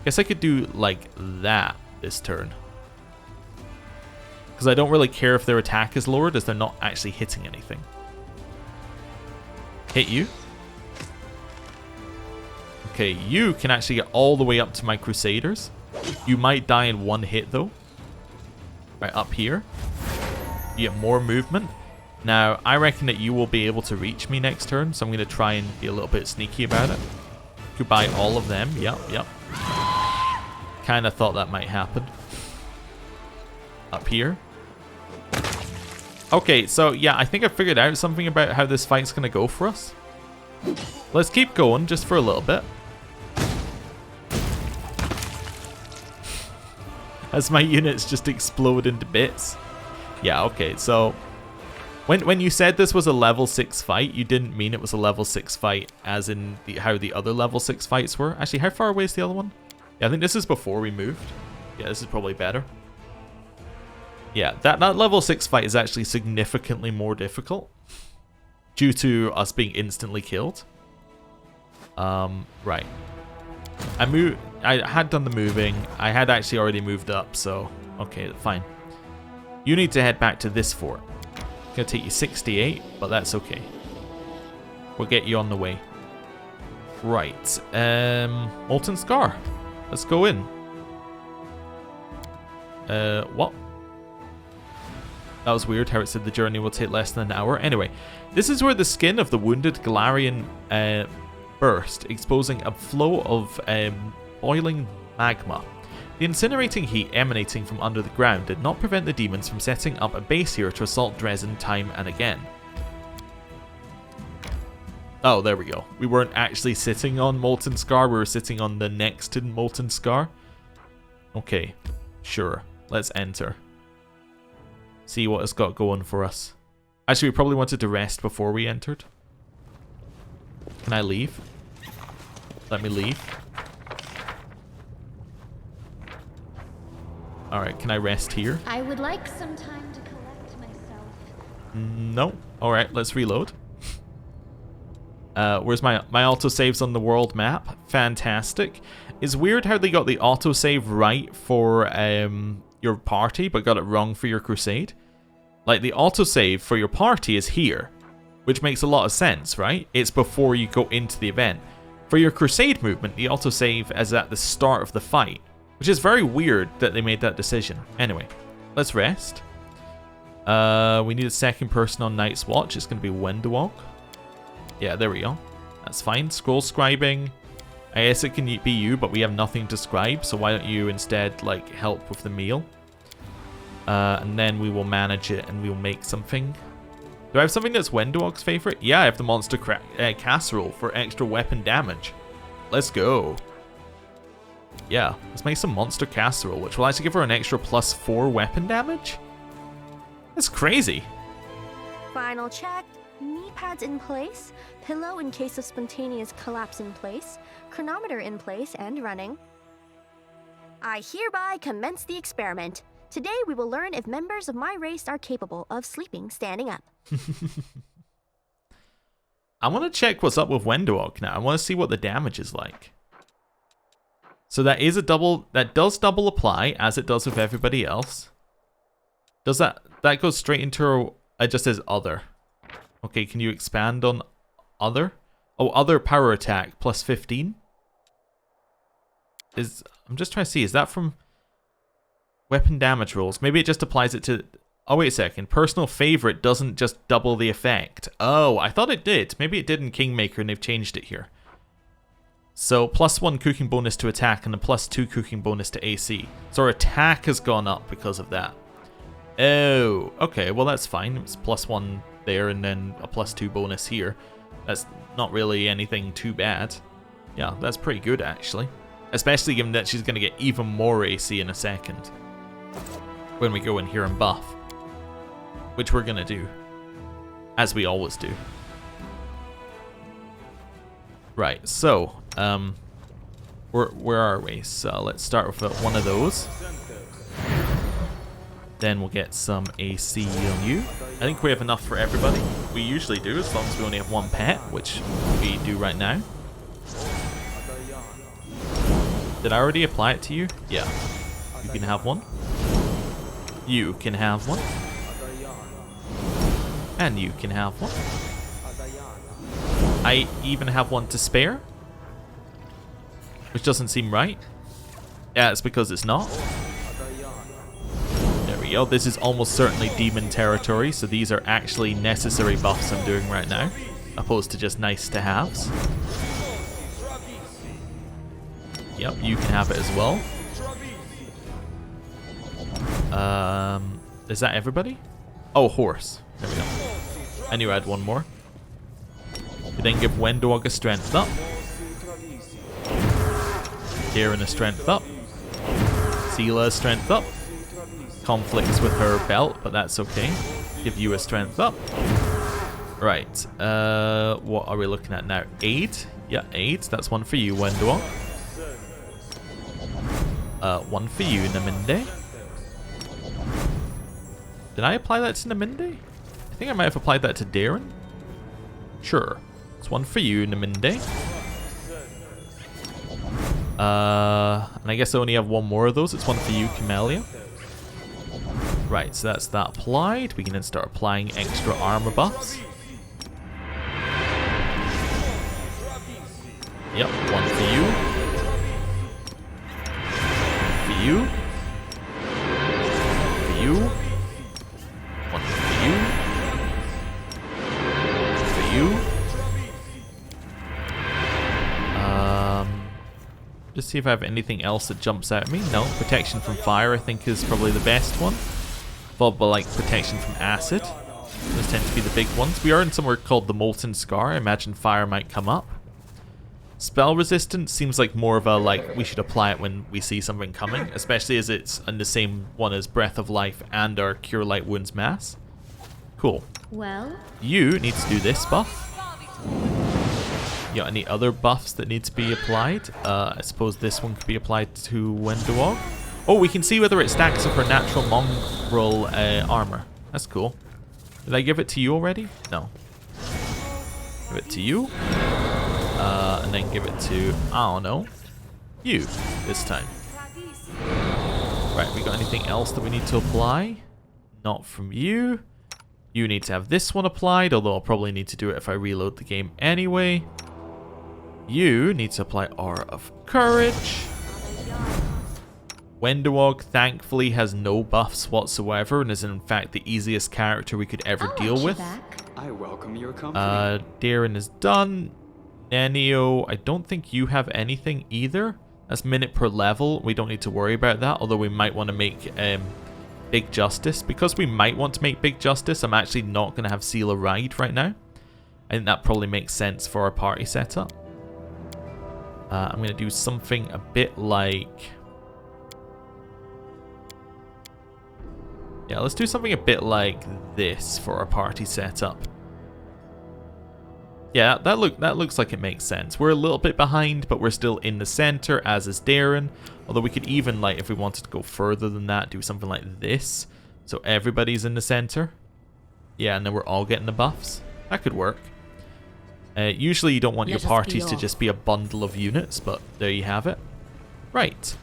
Guess I could do like that this turn. Because I don't really care if their attack is lowered as they're not actually hitting anything. Hit you. Okay, you can actually get all the way up to my Crusaders. You might die in 1 hit though. Right up here. You get more movement. Now, I reckon that you will be able to reach me next turn, so I'm going to try and be a little bit sneaky about it. Goodbye all of them. Yep. Kind of thought that might happen. Up here. Okay, so yeah, I think I figured out something about how this fight's going to go for us. Let's keep going just for a little bit. As my units just explode into bits. Yeah, okay, so when you said this was a level 6 fight, you didn't mean it was a level 6 fight as in how the other level 6 fights were. Actually, how far away is the other one? Yeah, I think this is before we moved. Yeah, this is probably better. Yeah, that level 6 fight is actually significantly more difficult due to us being instantly killed. Right. I had done the moving. I had actually already moved up, so okay, fine. You need to head back to this fort. It's gonna take you 68, but that's okay. We'll get you on the way. Right. Molten Scar. Let's go in. What? That was weird how it said the journey will take less than an hour. Anyway, this is where the skin of the wounded Golarion burst, exposing a flow of boiling magma. The incinerating heat emanating from under the ground did not prevent the demons from setting up a base here to assault Dresden time and again. Oh, there we go. We weren't actually sitting on Molten Scar, we were sitting on the next to Molten Scar. Okay, sure. Let's enter. See what it's got going for us. Actually, we probably wanted to rest before we entered. Can I leave? Let me leave. Alright, can I rest here? I would like some time to collect myself. No. Alright, let's reload. Where's my autosaves on the world map? Fantastic. It's weird how they got the autosave right for your party, but got it wrong for your crusade. Like, the autosave for your party is here, which makes a lot of sense, right? It's before you go into the event. For your crusade movement, the autosave is at the start of the fight, which is very weird that they made that decision. Anyway, let's rest. We need a second person on Night's Watch. It's going to be Wendewalk. Yeah, there we go. That's fine. Scroll scribing. I guess it can be you, but we have nothing to scribe, so why don't you instead, like, help with the meal? And then we will manage it and we will make something. Do I have something that's Wendog's favorite? Yeah, I have the monster casserole for extra weapon damage. Let's go. Yeah, let's make some monster casserole, which will actually give her an extra +4 weapon damage. That's crazy. Final check. Knee pads in place. Pillow in case of spontaneous collapse in place. Chronometer in place and running. I hereby commence the experiment. Today we will learn if members of my race are capable of sleeping standing up. I want to check what's up with Wendog now. I want to see what the damage is like. So that is a double, that does double apply as it does with everybody else. Does that goes straight into, it just says other. Okay, can you expand on other? Oh, other power attack +15. I'm just trying to see, is that from weapon damage rolls? Maybe it just applies it to, oh wait a second, personal favorite doesn't just double the effect. Oh, I thought it did. Maybe it did in Kingmaker and they've changed it here. So +1 cooking bonus to attack and a +2 cooking bonus to AC. So our attack has gone up because of that. Oh, okay, well that's fine. It's +1 there and then a +2 bonus here. That's not really anything too bad. Yeah, that's pretty good actually. Especially given that she's going to get even more AC in a second. When we go in here and buff. Which we're going to do. As we always do. Right, so, where are we? So let's start with one of those. Then we'll get some AC on you. I think we have enough for everybody. We usually do, as long as we only have one pet, which we do right now. Did I already apply it to you? Yeah. You can have one. You can have one. And you can have one. I even have one to spare. Which doesn't seem right. Yeah, it's because it's not. There we go. This is almost certainly demon territory, so these are actually necessary buffs I'm doing right now, opposed to just nice to haves. Yep, you can have it as well. Is that everybody? Oh, horse. There we go. I knew I had one more. We then give Wendog a strength up. Darren a strength up. Seela a strength up. Conflicts with her belt, but that's okay. Give you a strength up. Right. What are we looking at now? 8? Yeah, 8. That's one for you, Wendog. One for you, Naminde. Did I apply that to Naminde? I think I might have applied that to Darren. Sure. It's one for you, Naminde. And I guess I only have one more of those. It's one for you, Camellia. Right, so that's that applied. We can then start applying extra armor buffs. Yep, one for you. For you. For you. One for you. For you. Just see if I have anything else that jumps out at me. No, protection from fire I think is probably the best one. Followed by like protection from acid. Those tend to be the big ones. We are in somewhere called the Molten Scar. I imagine fire might come up. Spell resistance seems like more of a like we should apply it when we see something coming, especially as it's in the same one as Breath of Life and our Cure Light Wounds Mass. Cool. Well, You need to do this buff. You got any other buffs that need to be applied? I suppose this one could be applied to Wendog. Oh, we can see whether it stacks up her natural mongrel armor. That's cool. Did I give it to you already? No. Give it to you. And then give it to, I don't know, you this time. Right, we got anything else that we need to apply? Not from you. You need to have this one applied, although I'll probably need to do it if I reload the game anyway. You need to apply Aura of Courage. Wendog thankfully has no buffs whatsoever and is in fact the easiest character we could ever deal with. I welcome your company. Darren is done. Nenio, I don't think you have anything either. That's minute per level. We don't need to worry about that, although we might want to make Big Justice. Because we might want to make Big Justice, I'm actually not going to have Seal a Ride right now. I think that probably makes sense for our party setup. I'm going to do something a bit like... Yeah, let's do something a bit like this for our party setup. Yeah, that looks like it makes sense. We're a little bit behind, but we're still in the center, as is Darren. Although we could even, like, if we wanted to go further than that, do something like this. So everybody's in the center. Yeah, and then we're all getting the buffs. That could work. Usually you don't want your parties to just be a bundle of units, but there you have it. Right.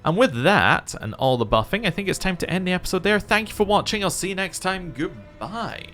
And with that, and all the buffing, I think it's time to end the episode there. Thank you for watching. I'll see you next time. Goodbye.